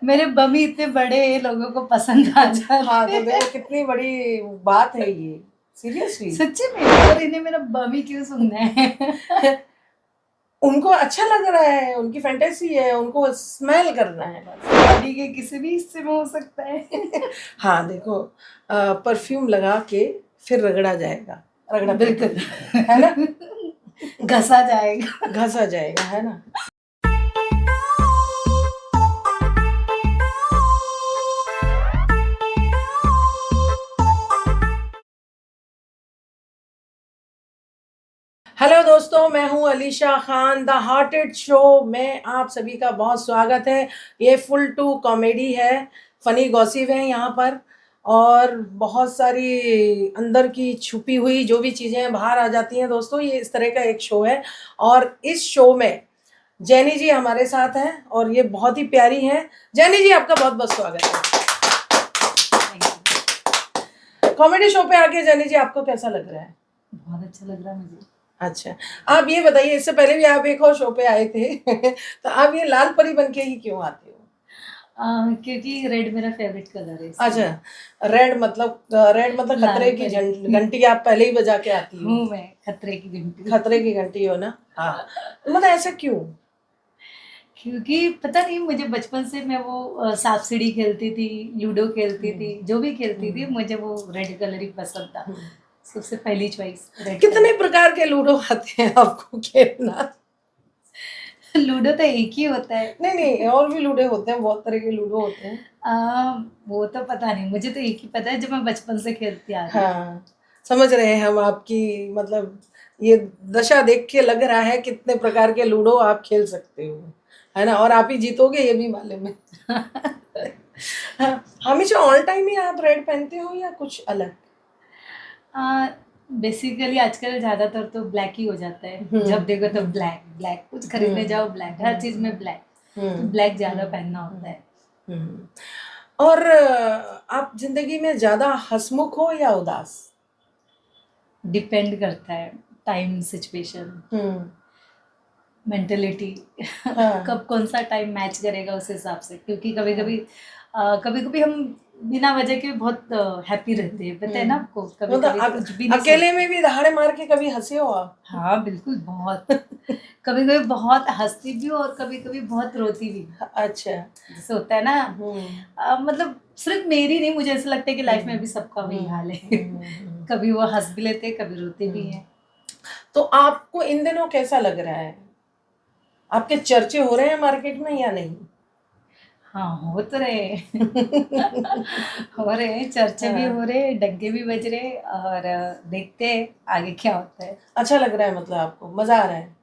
मेरे बमी इतने बड़े लोगों को पसंद आ जाते हाँ तो हैं। देखो कितनी बड़ी बात है ये, सीरियसली। सच्ची में, और इन्हें मेरा बमी क्यों सुनना है? उनको अच्छा लग रहा है, उनकी फैंटेसी है, उनको स्मेल करना है बस। बॉडी के किसी भी हिस्से में हो सकता है। हाँ देखो, परफ्यूम लगा के फिर रगड़ा जाएगा, रगड़ा बिल्कुल है ना, घसा जाएगा। घसा जाएगा, है ना। हेलो दोस्तों, मैं हूं Alisha Khan. The hearted show में आप सभी का बहुत स्वागत है। ये फुल टू कॉमेडी है, फनी गॉसिप है यहाँ पर, और बहुत सारी अंदर की छुपी हुई जो भी चीज़ें बाहर आ जाती हैं। दोस्तों, ये इस तरह का एक शो है, और इस शो में जैनी जी हमारे साथ हैं और ये बहुत ही प्यारी हैं। जैनी जी, आपका बहुत बहुत स्वागत है कॉमेडी शो पे आके। जैनी जी, आपको कैसा लग रहा है? बहुत अच्छा लग रहा है मुझे। अच्छा, आप ये बताइए, इससे पहले भी आप एक और शो पे आए थे तो आप ये लाल परी बन के ही क्यों आते हो? क्योंकि रेड मेरा फेवरेट कलर है। अच्छा, रेड मतलब खतरे की घंटी आप पहले ही बजा के आती हो। हूँ मैं खतरे की घंटी। खतरे की घंटी हो ना। हाँ, मतलब ऐसा क्यों? क्योंकि पता नहीं, मुझे बचपन से मैं वो सांप सीढ़ी खेलती थी, लूडो खेलती थी, जो भी खेलती थी मुझे वो रेड कलर ही पसंद था। सबसे पहली चॉइस रेड कितने प्रकार के लूडो आते हैं आपको खेलना? लूडो तो एक ही होता है। नहीं नहीं, और भी लूडो होते हैं, बहुत तरह के लूडो होते हैं। वो तो पता नहीं, मुझे तो एक ही पता है जो मैं बचपन से खेलती आ रही हूँ। हाँ, समझ रहे हैं हम आपकी, मतलब ये दशा देख के लग रहा है कितने प्रकार के लूडो आप खेल सकते हो, है ना, और आप ही जीतोगे ये भी मालूम है। हाँ, हमेशा ऑल टाइम ही आप रेड पहनते हो या कुछ अलग? बेसिकली आजकल ज़्यादातर तो ब्लैक ही हो जाता है। जब देखो तो ब्लैक ब्लैक, कुछ खरीदने जाओ ब्लैक, हर चीज़ में ब्लैक, तो ब्लैक ज़्यादा पहनना होता है। हम्म। और आप जिंदगी में ज्यादा हंसमुख हो या उदास? डिपेंड करता है, टाइम, सिचुएशन, मेंटेलिटी हाँ, कब कौन सा टाइम मैच करेगा उस हिसाब से। क्योंकि कभी कभी हम बिना वजह के बहुत हैप्पी रहते हैं, पता है ना आपको। कभी मतलब कभी कुछ भी नहीं अकेले सोचते। में भी दहाड़े मार के कभी हंसे हो आप? हाँ बिल्कुल, बहुत। कभी कभी बहुत हंसती भी हूँ और कभी कभी बहुत रोती भी हूँ। अच्छा। जैसे होता है ना, मतलब सिर्फ मेरी नहीं, मुझे ऐसा लगता है कि लाइफ में भी सबका वही हाल है। कभी वो हंस भी लेते हैं, कभी रोते भी हैं। तो आपको इन दिनों कैसा लग रहा है? आपके चर्चे हो रहे हैं मार्केट में या नहीं? हाँ, हो तो रहे। हो रहे हैं, चर्चे भी हो रहे, डग्गे भी बज रहे, और देखते हैं आगे क्या होता है। अच्छा लग रहा है, मतलब आपको मजा आ रहा है?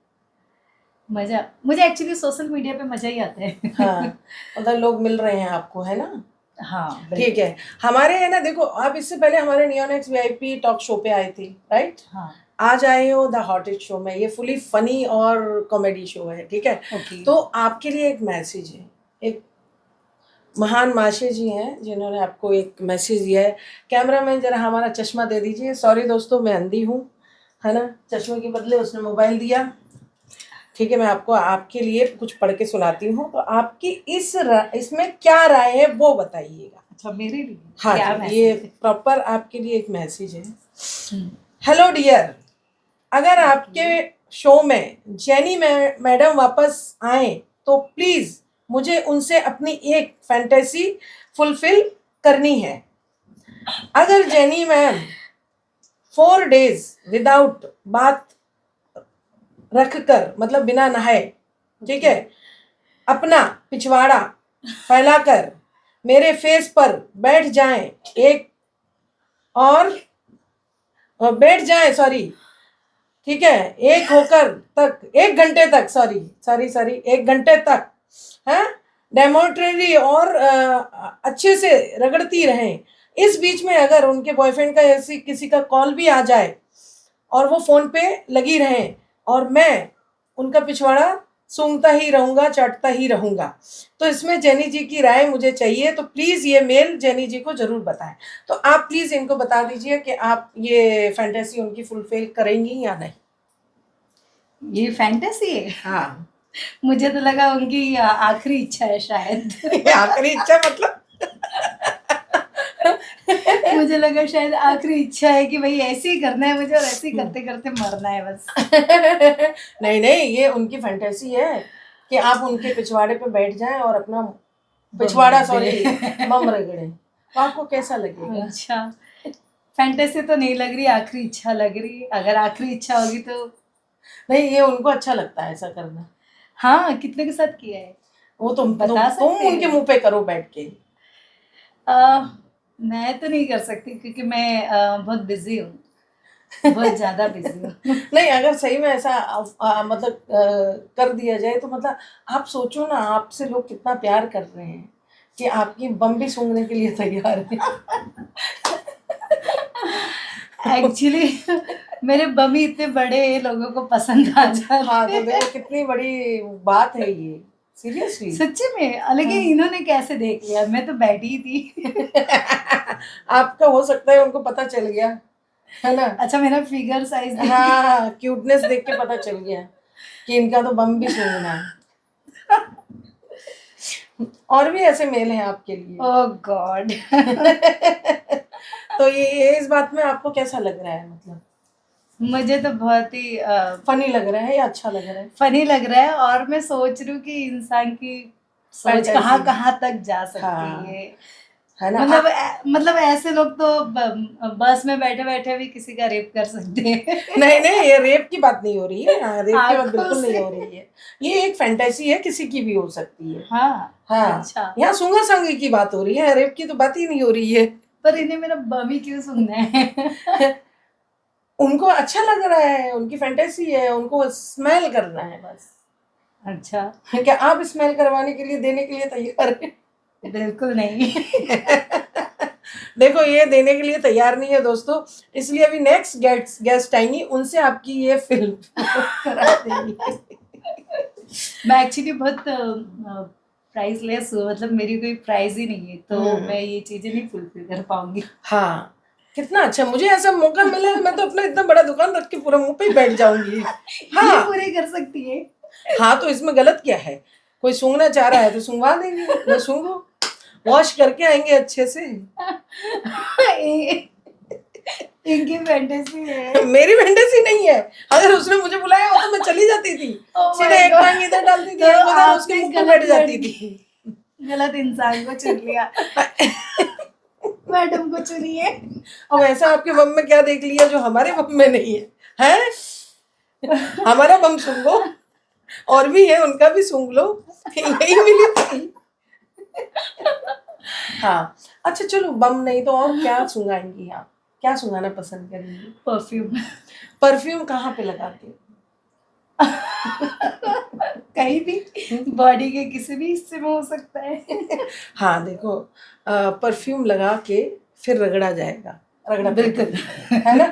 मजा, मुझे एक्चुअली सोशल मीडिया पे मजा ही आता है। हाँ, मतलब लोग मिल रहे हैं आपको, है ना। हाँ ठीक है। हमारे है ना, देखो आप इससे पहले हमारे नियोनेक्स वीआईपी टॉक शो पे आए थे, राइट? हाँ। आज आए हो द हॉटेस्ट शो में। ये फुली फनी और कॉमेडी शो है, ठीक है। ओके। तो आपके लिए एक मैसेज है। एक महान माशे जी हैं जिन्होंने आपको एक मैसेज दिया है। कैमरामैन जरा हमारा चश्मा दे दीजिए। सॉरी दोस्तों, मैं अंधी हूँ, है ना। चश्मे के बदले उसने मोबाइल दिया। ठीक है, मैं आपको आपके लिए कुछ पढ़ के सुनाती हूँ, तो आपकी इसमें क्या राय है वो बताइएगा। अच्छा, मेरे लिए हाँ क्या जी, ये मैसेज है? प्रॉपर आपके लिए एक मैसेज है। हेलो डियर, अगर आपके शो में जेनी मैडम वापस आए तो प्लीज मुझे उनसे अपनी एक फैंटेसी फुलफिल करनी है। अगर जेनी मैम 4 days विदाउट बात रख कर, मतलब बिना नहाए, ठीक है, अपना पिछवाड़ा फैलाकर मेरे फेस पर बैठ जाएं, एक और बैठ जाएं, सॉरी, ठीक है, एक होकर तक 1 घंटे तक, सॉरी सॉरी सॉरी 1 घंटे तक, है, डेमोन्ट्रेटरी और अच्छे से रगड़ती रहें। इस बीच में अगर उनके बॉयफ्रेंड का ऐसी किसी का कॉल भी आ जाए और वो फोन पे लगी रहें, और मैं उनका पिछवाड़ा सूंघता ही रहूंगा, चाटता ही रहूंगा। तो इसमें जेनी जी की राय मुझे चाहिए, तो प्लीज ये मेल जेनी जी को जरूर बताएं। तो आप प्लीज इनको बता दीजिए कि आप ये फैंटेसी उनकी फुलफिल करेंगी या नहीं। ये फैंटेसी है। हाँ, मुझे तो लगा उनकी आखिरी इच्छा है शायद। आखिरी इच्छा मतलब? मुझे लगा शायद आखिरी इच्छा है कि भाई ऐसे ही करना है मुझे और ऐसे ही करते करते मरना है बस। नहीं नहीं, ये उनकी फैंटेसी है कि आप उनके पिछवाड़े पे बैठ जाएं और अपना पिछवाड़ा, सॉरी, बम रगड़े। तो आपको कैसा लगेगा? अच्छा, फैंटेसी तो नहीं लग रही, आखिरी इच्छा लग रही। अगर आखिरी इच्छा होगी तो नहीं, ये उनको अच्छा लगता है ऐसा करना। हाँ, कितने के साथ किया है? वो तुम बता तुम सकते उनके हैं? मुंह पे करो बैठ के। मैं तो नहीं कर सकती क्योंकि मैं बहुत बिजी हूँ, बहुत ज्यादा बिजी हूँ। नहीं, अगर सही में ऐसा मतलब कर दिया जाए तो मतलब आप सोचो ना, आपसे लोग कितना प्यार कर रहे हैं कि आपकी बम भी सूंघने के लिए तैयार है। एक्चुअली मेरे बमी इतने बड़े लोगों को पसंद आ हाँ, तो जाते देखो हैं। कितनी बड़ी बात है ये, सीरियसली। सच्ची में, लेकिन इन्होंने कैसे देख लिया? मैं तो बैठी ही थी। आपका हो सकता है उनको पता चल गया, है ना? अच्छा, मेरा फिगर साइज देख के। हाँ, क्यूटनेस देख के पता चल गया कि इनका तो बम भी सूंघना है। और भी ऐसे मेल हैं आपके लिए? ओह गॉड। तो ये इस बात में आपको कैसा लग रहा है? मतलब मुझे तो बहुत ही फनी लग रहा है या अच्छा लग रहा है? फनी लग रहा है, और मैं सोच रही हूँ कि इंसान की सोच Fantasy। कहाँ कहाँ तक जा सकती हाँ, है। है ना? मतलब मतलब ऐसे लोग तो बस में बैठे बैठे भी किसी का रेप कर सकते हैं। नहीं नहीं, ये रेप की बात नहीं हो रही है। हाँ, रेप की बात आंखों बिल्कुल नहीं से। हो रही है। ये एक फैंटेसी है, किसी की भी हो सकती है। हाँ। हाँ, अच्छा, यहाँ सूंगा सांगी की बात हो रही है, रेप की तो बात ही नहीं हो रही है। पर इन्हें मेरा बमी क्यों सुनना है? उनको अच्छा लग रहा है, उनकी फैंटेसी है, उनको स्मेल करना है बस। अच्छा, क्या आप स्मेल करवाने के लिए, देने के लिए तैयार हैं? बिल्कुल नहीं। देखो, ये देने के लिए तैयार नहीं है दोस्तों, इसलिए अभी नेक्स्ट गेस्ट आएंगी, उनसे आपकी ये फिल्म करा देंगी। मैं एक्चुअली बहुत प्राइसलेस हूँ, मतलब मेरी कोई प्राइस ही नहीं है, तो मैं ये चीजें नहीं फुलफिल कर पाऊंगी। हाँ, कितना अच्छा, मुझे ऐसा मौका मिला है, मैं तो अपना इतना बड़ा दुकान रख के पूरा मुंह पे ही बैठ जाऊंगी। ये हाँ पूरे कर सकती है। हाँ, तो इसमें गलत क्या है? कोई सूंघना चाह रहा है तो सूंघवा देंगे, लो सूंघो, वॉश करके आएंगे अच्छे से। इनकी फैंटेसी है। मेरी फैंटेसी नहीं है, अगर उसने मुझे बुलाया हो तो मैं चली जाती थी, Oh my सीधे एक God. टांग इधर डालती थी, तो एक उधर, उसके आपने मुंह पे बैठ गलत जाती लड़की, थी। गलत इंसान को चुन लिया। मैडम को चुनिए। अब ऐसा आपके बम में क्या देख लिया जो हमारे बम में नहीं है? हैं? हमारा बम सूंघो, और भी है, उनका भी सूंघ लो, यही मिली थी। हाँ, अच्छा चलो, बम नहीं तो और क्या सूंघाएंगी आप? क्या सूंघाना पसंद करेंगी? परफ्यूम। परफ्यूम कहाँ पे लगाते हो? कहीं भी, बॉडी के किसी भी हिस्से में हो सकता है। हाँ देखो, परफ्यूम लगा के फिर रगड़ा जाएगा, रगड़ा बिल्कुल, है ना?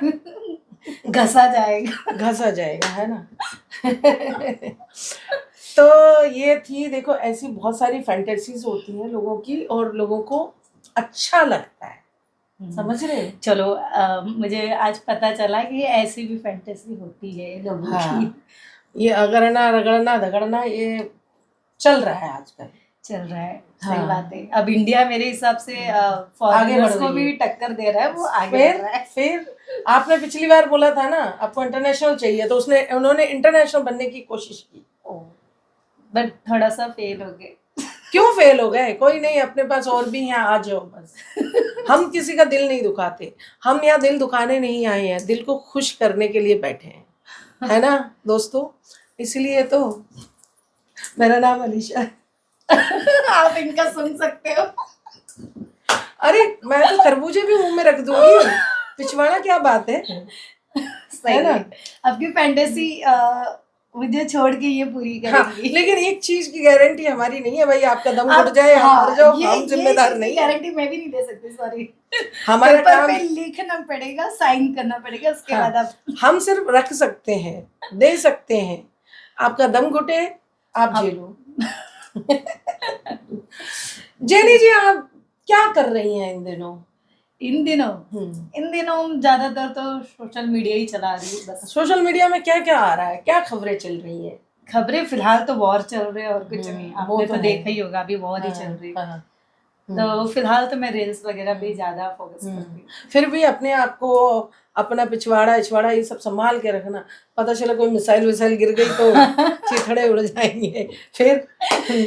घसा जाएगा। घसा जाएगा, है ना? तो ये थी, देखो ऐसी बहुत सारी फैंटेसीज होती हैं लोगों की, और लोगों को अच्छा लगता है, समझ रहे हो? चलो, मुझे आज पता चला कि ऐसी भी फैंटेसी होती है लोगों हाँ, की। ये अगड़ना रगड़ना धगड़ना ये चल रहा है आजकल। चल रहा है, सही हाँ, बात है। अब इंडिया मेरे हिसाब से आगे फॉरेनर्स बढ़ को रही है। भी टक्कर दे रहा है, वो आगे बढ़ फिर रहा है। फिर आपने पिछली बार बोला था ना आपको इंटरनेशनल चाहिए, तो उन्होंने इंटरनेशनल बनने की कोशिश की, बट थोड़ा सा फेल हो गए। क्यों फेल हो गए? कोई नहीं, अपने पास और भी हैं, आ जाओ बस। हम किसी का दिल नहीं दुखाते, हम यहाँ दिल दुखाने नहीं आए हैं, दिल को खुश करने के लिए बैठे हैं, है ना दोस्तों? इसलिए तो मेरा नाम अलीशा है। आप इनका सुन सकते हो। अरे, मैं तो खरबूजे भी मुंह में रख दूंगी, पिछवाड़ा क्या बात है सही ना? है। आपकी फैंटेसी मुझे छोड़ के ये पूरी हाँ, करेंगी। लेकिन एक चीज की गारंटी हमारी नहीं है भाई, आपका दम आप, घुट जाए या हाँ, मर जाओ, ये हम जिम्मेदार नहीं है। गारंटी मैं भी नहीं दे सकती, सॉरी। हमारा पेपर काम, पे लिखना पड़ेगा, साइन करना पड़ेगा, उसके बाद हाँ, आप। हम सिर्फ रख सकते हैं, दे सकते हैं, आपका दम घुटे आप हम- झेलो। जेनी जी, आप क्या कर रही हैं इन दिनों? इन दिनों ज्यादातर तो सोशल मीडिया ही चला रही हूँ बस। सोशल मीडिया में क्या क्या आ रहा है, क्या खबरें चल रही हैं? खबरें फिलहाल तो वॉर चल रहे हैं और कुछ नहीं, वो आपने तो तो है। देखा ही होगा अभी वॉर ही चल रही है। हाँ, तो फिलहाल तो मैं रील्स वगैरह पे ज्यादा फोकस करती हूँ। फिर भी अपने आप को, अपना पिछवाड़ा इछवाड़ा ये सब संभाल के रखना, पता चला कोई मिसाइल विसाइल गिर गई तो चिथड़े उड़ जाएंगे फिर।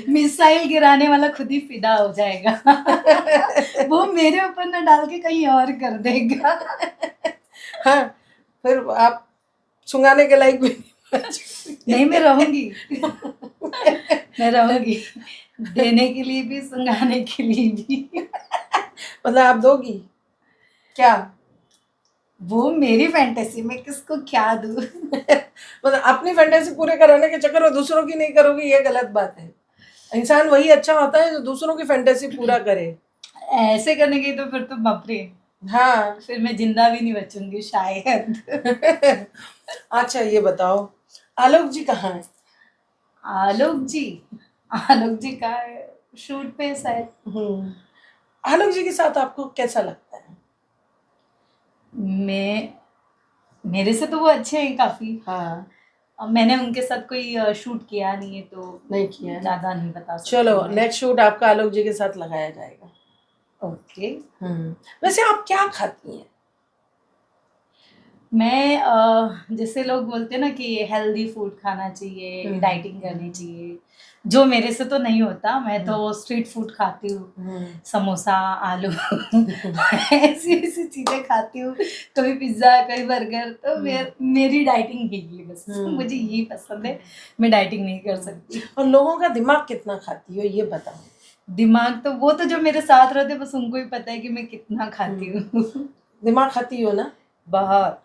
मिसाइल गिराने वाला खुद ही फिदा हो जाएगा। वो मेरे ऊपर ना डाल के कहीं और कर देगा। हाँ, फिर आप सुंगाने के लायक भी नहीं, मैं रहूंगी। मैं रहूंगी, देने के लिए भी सुंगाने के लिए भी। मतलब आप दोगी क्या? वो मेरी फैंटेसी, मैं किसको क्या दूं। मतलब अपनी फैंटेसी पूरे कराने के चक्कर में दूसरों की नहीं करोगी, ये गलत बात है। इंसान वही अच्छा होता है जो दूसरों की फैंटेसी पूरा करे। ऐसे करने की तो फिर तो बाप रे, हाँ। फिर मैं जिंदा भी नहीं बचूंगी शायद। अच्छा ये बताओ, आलोक जी कहाँ है? आलोक जी, आलोक जी का शूट पे शायद। आलोक जी के साथ आपको कैसा लगता है? मैं, मेरे से तो वो अच्छे हैं काफी। हाँ, अब मैंने उनके साथ कोई शूट किया नहीं है तो नहीं किया है। ज्यादा नहीं बता सकती चलो मैं। नेक्स्ट शूट आपका आलोक जी के साथ लगाया जाएगा। ओके। वैसे आप क्या खाती हैं? मैं जैसे लोग बोलते हैं ना कि हेल्दी फूड खाना चाहिए, डाइटिंग करनी चाहिए, जो मेरे से तो नहीं होता। मैं तो स्ट्रीट फूड खाती हूँ, समोसा, आलू, ऐसी ऐसी चीजें खाती हूँ, कभी पिज्जा, कभी बर्गर। तो मेरी डाइटिंग यही है, बस मुझे यही पसंद है, मैं डाइटिंग नहीं कर सकती। और लोगों का दिमाग कितना खाती हो ये बताओ। दिमाग तो वो तो जो मेरे साथ रहते हैं, बस उनको ही पता है कि मैं कितना खाती हूँ। दिमाग खाती हो ना? बहुत।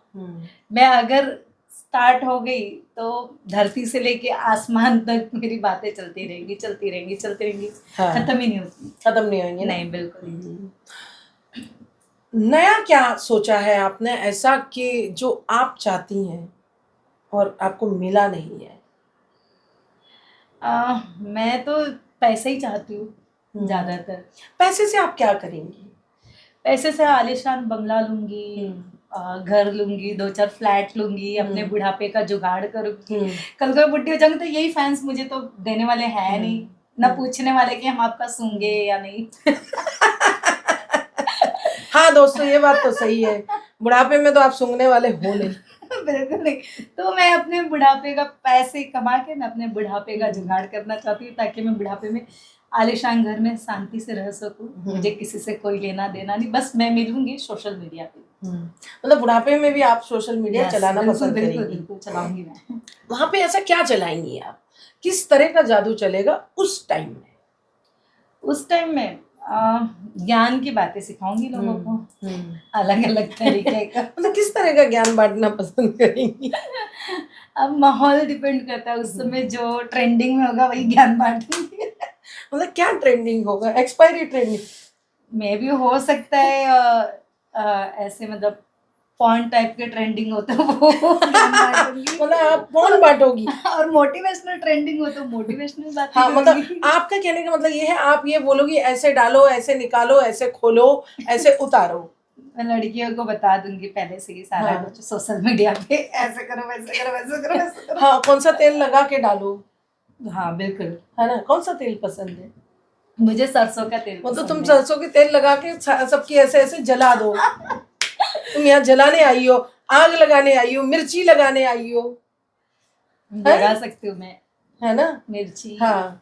मैं अगर स्टार्ट हो गई तो धरती से लेके आसमान तक मेरी बातें चलती रहेंगी, चलती रहेंगी, चलती रहेंगी। हाँ। खत्म ही नहीं होती। खत्म नहीं होंगे ना? नहीं, बिल्कुल नहीं। नया क्या सोचा है आपने ऐसा कि जो आप चाहती हैं और आपको मिला नहीं है? मैं तो पैसे ही चाहती हूँ ज्यादातर। पैसे से आप क्या करेंगी? पैसे से आलीशान बंगला लूंगी, घर लूंगी, 2-4 फ्लैट लूंगी, अपने बुढ़ापे का जुगाड़ करूंगी। कल को बुढ़ी हो जाऊंगी तो यही फैंस मुझे तो देने वाले हैं नहीं, ना पूछने वाले कि हम आपका सूंगे या नहीं। हाँ दोस्तों, ये बात तो सही है, बुढ़ापे में तो आप सूंघने वाले हो नहीं। बिल्कुल नहीं। तो मैं अपने बुढ़ापे का पैसे कमा के मैं अपने बुढ़ापे का जुगाड़ करना चाहती हूँ, ताकि मैं बुढ़ापे में आलीशान घर में शांति से रह सकूं। मुझे किसी से कोई लेना देना नहीं, बस मैं मिलूंगी सोशल मीडिया पे। मतलब बुढ़ापे में भी आप सोशल मीडिया चलाना पसंद करेंगी? बिल्कुल चलाऊंगी मैं। वहां पे ऐसा क्या चलाएंगी आप? किस तरह का जादू चलेगा उस टाइम में? उस टाइम में ज्ञान की बातें सिखाऊंगी लोगों को, अलग अलग तरीके का। मतलब किस तरह का ज्ञान बांटना पसंद करेंगी? अब माहौल डिपेंड करता है, उस समय जो ट्रेंडिंग में होगा वही ज्ञान बांटूंगी। मतलब क्या ट्रेंडिंग होगा? Expiry trending? मे भी हो सकता है ऐसे, मतलब पॉइंट टाइप के ट्रेंडिंग हो तो वो ज्ञान बांटूंगी। मतलब आप कौन बांटोगी? और मोटिवेशनल ट्रेंडिंग हो तो मोटिवेशनल बातें हाँ, करूंगी। मतलब आपका कहने का मतलब ये है, आप ये बोलोगी ऐसे डालो, ऐसे निकालो, ऐसे खोलो, ऐसे उतारो। मैं लड़कियों को बता दूंगी पहले से ही सारा कुछ सोशल मीडिया पे, ऐसे करो, वैसे करो, वैसे करो, वैसे करो। हाँ, कौन सा तेल लगा के डालो। हाँ बिल्कुल। है ना? कौन सा तेल पसंद है? मुझे सरसों का तेल मतलब तुम पसंद है। सरसों के तेल लगा के सबकी ऐसे ऐसे जला दो। तुम यहाँ जलाने आई हो, आग लगाने आई हो, मिर्ची लगाने आई हो। लगा सकती हूँ मैं, है ना? मिर्ची। हाँ।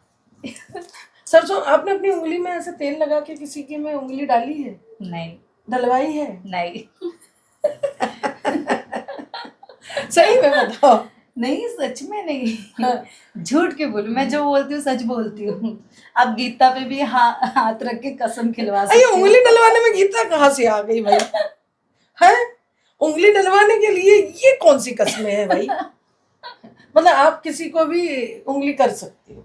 सरसों आपने अपनी उंगली में ऐसे तेल लगा के किसी की में उंगली डाली है? नहीं। डलवाई है? नहीं। सही में बताओ। नहीं, सच में नहीं। झूठ क्यों बोलूं, मैं जो बोलती हूँ सच बोलती हूँ। अब गीता पे भी हाथ रख के कसम खिलवा सकती अरे हूँ। उंगली डलवाने में गीता कहाँ से आ गई भाई? है? उंगली डलवाने के लिए ये कौन सी कसमें है भाई? मतलब आप किसी को भी उंगली कर सकती हो?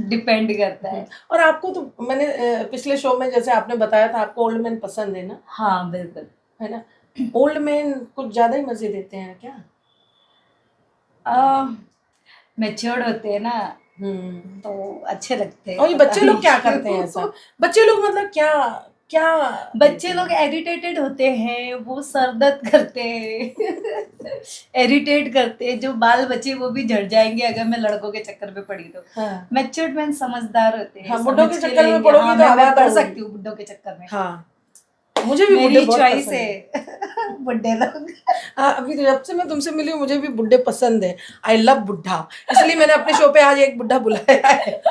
डिपेंड करता है। और आपको तो मैंने पिछले शो में जैसे आपने बताया था, आपको ओल्ड मैन पसंद है ना? हाँ बिल्कुल। है ना? ओल्ड मैन कुछ ज्यादा ही मजे देते हैं क्या? मैच्योर्ड होते हैं ना, तो अच्छे लगते हैं। और ये पता बच्चे लोग नहीं क्या क्यों। करते हैं ऐसा? बच्चे लोग मतलब क्या क्या बच्चे लोग इरिटेटेड होते हैं, वो सर दर्द करते हैं, इरिटेट करते हैं। जो बाल बचे वो भी झड़ जाएंगे अगर मैं लड़कों के चक्कर में पड़ी तो। हाँ मैच्योर्ड मैन समझदार होते हैं, हाँ, बुड्ढों के समझ के चक्कर में लेंगे। पड़ोगी हाँ, तो मैं आबाद पढ़ होगी। सकती हूँ बुड्ढों के चक्कर में। हाँ, मुझे भी बुड्ढे मेरी बहुत चॉइस पसंद है। है बुड्ढे लोग। हाँ, अभी तो जब से मैं तुमसे मिली हूँ मुझे भी बुड्ढे पसंद है। आई लव बुड्ढा, इसलिए मैंने अपने शो पे आज एक बुड्ढा बुलाया है।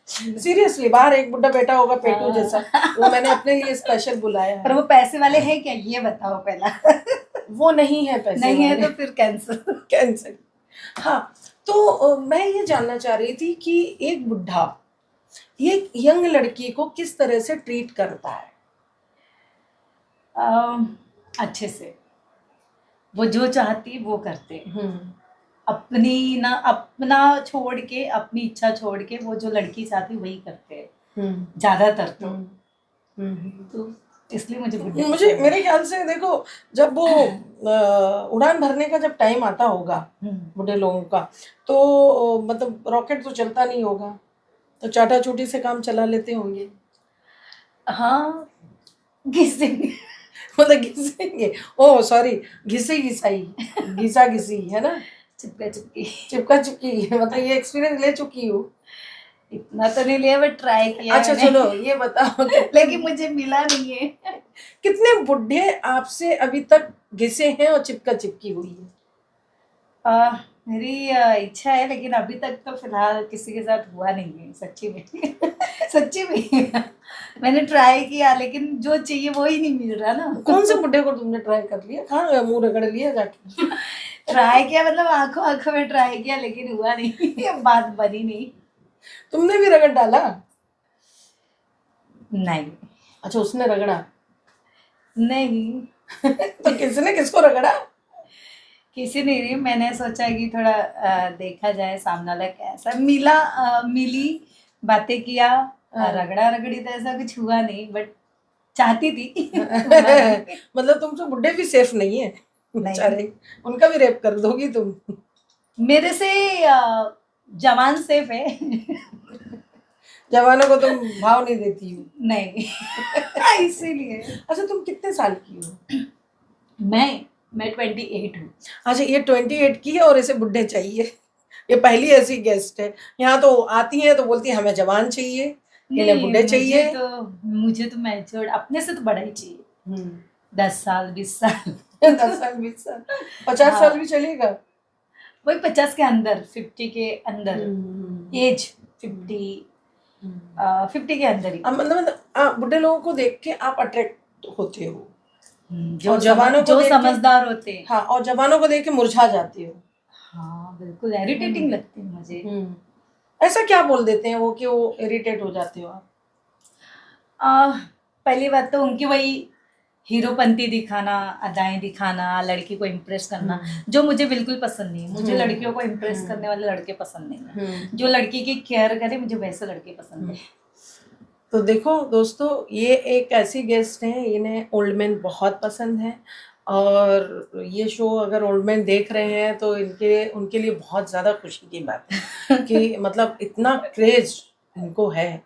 सीरियसली, बाहर एक बुड्ढा बैठा होगा पेटू जैसा, वो मैंने अपने लिए स्पेशल बुलाया पर है। वो पैसे वाले हैं क्या, ये बताओ पहला। वो नहीं है पैसे नहीं है वाले। तो फिर कैंसिल। कैंसिल। हाँ, तो मैं ये जानना चाह रही थी कि एक बुड्ढा एक यंग लड़की को किस तरह से ट्रीट करता है। अच्छे से, वो जो चाहती वो करते हैं। हम्म अपनी ना, अपना छोड़ के, अपनी इच्छा छोड़ के वो जो लड़की चाहती वही करते हैं हम्म ज्यादातर तो। हम्म हम्म। तो इसलिए मुझे बुड्ढे मुझे पसंद है। मेरे ख्याल से देखो, जब वो उड़ान भरने का जब टाइम आता होगा बुढ़े लोगों का, तो मतलब रॉकेट तो चलता नहीं होगा, तो चाटा चूटी से काम चला लेते होंगे। हाँ, घिसेंगे। मतलब घिसेंगे, ओह सॉरी, घिसी घिसाई, घिसा घिसी है ना, चिपका चिपकी। चिपका चिपकी। मतलब ये एक्सपीरियंस ले चुकी हूँ। इतना तो नहीं लिया बट ट्राई किया अच्छा मैंने। चलो ये बताओ लेकिन मुझे मिला नहीं है। कितने बुढ़े आपसे अभी तक घिसे हैं और चिपका चिपकी हुई है। मेरी इच्छा है, लेकिन अभी तक तो फिलहाल किसी के साथ हुआ नहीं है, सच्ची में। सच्ची में मैंने ट्राई किया, लेकिन जो चाहिए वो ही नहीं मिल रहा ना। कौन से बुढ़े को तुमने ट्राई कर लिया, कहाँ मुंह रगड़ लिया जाके। ट्राई किया मतलब आंखों आंखों में ट्राई किया, लेकिन हुआ नहीं। बात बनी नहीं। तुमने भी रगड़ डाला। नहीं अच्छा, उसने रगड़ा। नहीं, तो किसने किसको रगड़ा। किसी ने नहीं। मैंने सोचा कि थोड़ा देखा जाए सामने वाला कैसा मिला। मिली, बातें किया, रगड़ा रगड़ी तो ऐसा कुछ हुआ नहीं, बट चाहती थी। हुआ नहीं। मतलब तुमसे बुढ़े भी सेफ नहीं है बेचारे, उनका भी रेप कर दोगी तुम। मेरे से जवान सेफ है। जवानों को तुम भाव नहीं देती हो। नहीं। इसीलिए। अच्छा, तुम कितने साल की हो। मैं 28 हूँ। अच्छा, ये 28 की है और इसे बुढ़े चाहिए। ये पहली ऐसी गेस्ट है, यहाँ तो आती है तो बोलती है हमें जवान चाहिए, इन्हें नहीं, बुढ़े चाहिए। मुझे तो मैच्योर्ड अपने से तो बड़ा ही चाहिए। 10 साल 20 साल। 10 साल 20 साल, 50 साल भी चलेगा। वही 50 के अंदर, 50 के अंदर एज, 50 50 के अंदर ही। मतलब बुढ़े लोगों को देख के आप अट्रैक्ट होते हो, जो और जवानों को जो देख के, समझदार होते हैं। हाँ, और जवानों को देख के मुरझा जाती हो। हाँ बिल्कुल, इरिटेटिंग लगते हैं मुझे। ऐसा क्या बोल देते हैं वो कि वो इरिटेट हो जाते हो आप। पहली बात तो उनकी वही हीरोपंती दिखाना, अदाएं दिखाना, लड़की को इम्प्रेस करना, जो मुझे बिल्कुल पसंद नहीं है। मुझे लड़कियों को इम्प्रेस करने वाले लड़के पसंद नहीं है। जो लड़की की केयर करे, मुझे वैसे लड़के पसंद है। तो देखो दोस्तों, ये एक ऐसी गेस्ट हैं, इन्हें ओल्ड मैन बहुत पसंद है, और ये शो अगर ओल्ड मैन देख रहे हैं तो उनके लिए बहुत ज़्यादा खुशी की बात है कि मतलब इतना क्रेज इनको है,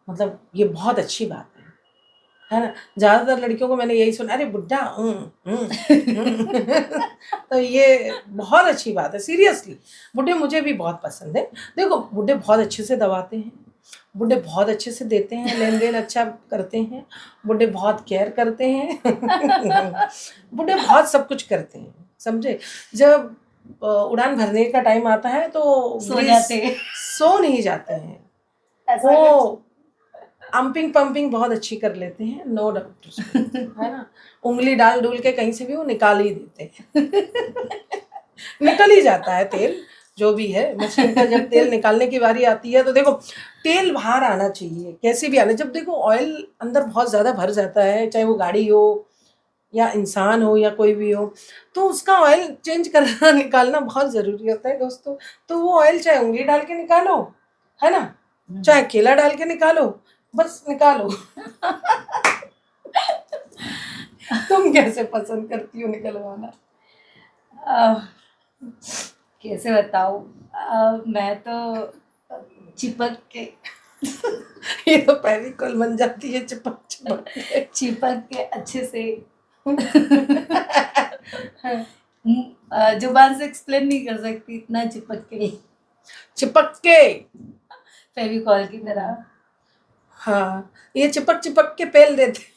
मतलब ये बहुत अच्छी बात है ना। ज़्यादातर लड़कियों को मैंने यही सुना, अरे बुड्ढा। तो ये बहुत अच्छी बात है, सीरियसली। बुड्ढे मुझे भी बहुत पसंद है। देखो, बुड्ढे बहुत अच्छे से दबाते हैं, बुड्ढे बहुत अच्छे से देते हैं, लेन देन अच्छा करते हैं, बुड्ढे बहुत केयर करते हैं। बुड्ढे बहुत सब कुछ करते हैं, समझे। जब उड़ान भरने का टाइम आता है तो सो जाते हैं। सो नहीं जाते हैं ऐसा वो, अंपिंग पंपिंग बहुत अच्छी कर लेते हैं, नो डाउट, है ना। उंगली डाल डूल के कहीं से भी वो निकाल ही देते हैं। निकल ही जाता है तेल, जो भी है। मशीन का जब तेल निकालने की बारी आती है तो देखो, तेल बाहर आना चाहिए, कैसे भी आना। जब देखो ऑयल अंदर बहुत ज़्यादा भर जाता है, चाहे वो गाड़ी हो या इंसान हो या कोई भी हो, तो उसका ऑयल चेंज करना, निकालना बहुत ज़रूरी होता है दोस्तों। तो वो ऑयल चाहे उंगली डाल के निकालो, है ना, चाहे केला डाल के निकालो, बस निकालो। तुम कैसे पसंद करती हो निकलवाना। कैसे बताऊँ, मैं तो चिपक के ये तो फेविकॉल बन जाती है चिपक चिपक के। चिपक के अच्छे से जुबान से एक्सप्लेन नहीं कर सकती, इतना चिपक के चिपक के। फेविकॉल की तरह। हाँ, ये चिपक चिपक के पेल देते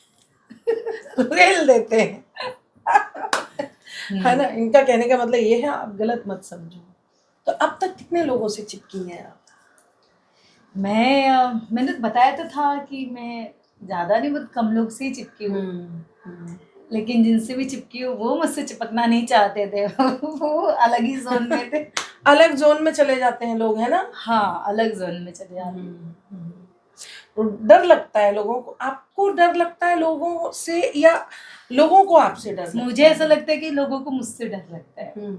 रेल देते हैं, है ना। इनका कहने का मतलब ये है, आप गलत मत समझो। तो अब तक कितने लोगों से चिपकी हैं आप? मैंने बताया तो था कि मैं ज्यादा नहीं, बहुत कम लोग से ही चिपकी हूँ। लेकिन जिनसे भी चिपकी हूँ वो मुझसे चिपकना नहीं चाहते थे वो अलग ही जोन में थे। अलग जोन में चले जाते हैं लोग, है ना। हाँ, अलग जोन में चले जाते हैं। तो डर लगता है लोगों को, आपको डर लगता है लोगों से या लोगों को आपसे डर लगता है? मुझे ऐसा लगता है कि लोगों को मुझसे डर लगता है।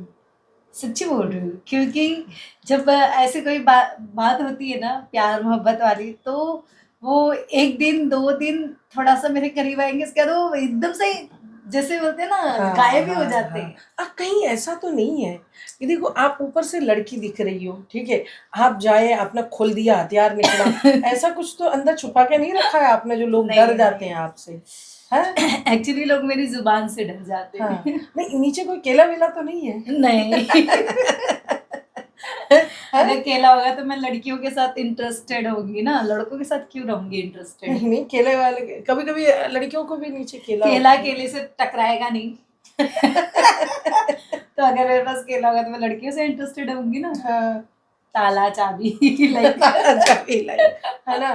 सच्ची बोल रही हूँ, क्योंकि जब ऐसे कोई बात होती है ना प्यार मोहब्बत वाली, तो वो एक दिन 2 दिन थोड़ा सा मेरे करीब आएंगे, उसके बाद वो एकदम से जैसे बोलते हैं ना हाँ, गायब ही हो हाँ, जाते हाँ। हैं। कहीं ऐसा तो नहीं है कि देखो आप ऊपर से लड़की दिख रही हो, ठीक है, आप जाए अपना खोल दिया, हथियार निकला, ऐसा कुछ तो अंदर छुपा के नहीं रखा है आपने जो लोग डर जाते हैं आपसे, है? एक्चुअली लोग मेरी जुबान से डर जाते हाँ, हैं। नहीं नीचे कोई केला वेला तो नहीं है? नहीं है? अगर केला होगा तो मैं लड़कियों के साथ इंटरेस्टेड होंगी ना, लड़कों के साथ क्यों रहूंगी इंटरेस्टेड। नहीं नहीं, केले वाले कभी कभी लड़कियों को भी नीचे केला केला होता है। केले से टकराएगा नहीं। तो अगर मेरे पास केला होगा तो मैं लड़कियों से इंटरेस्टेड होंगी ना। हाँ। ताला चाबी लाइक अच्छा, feel like, है ना।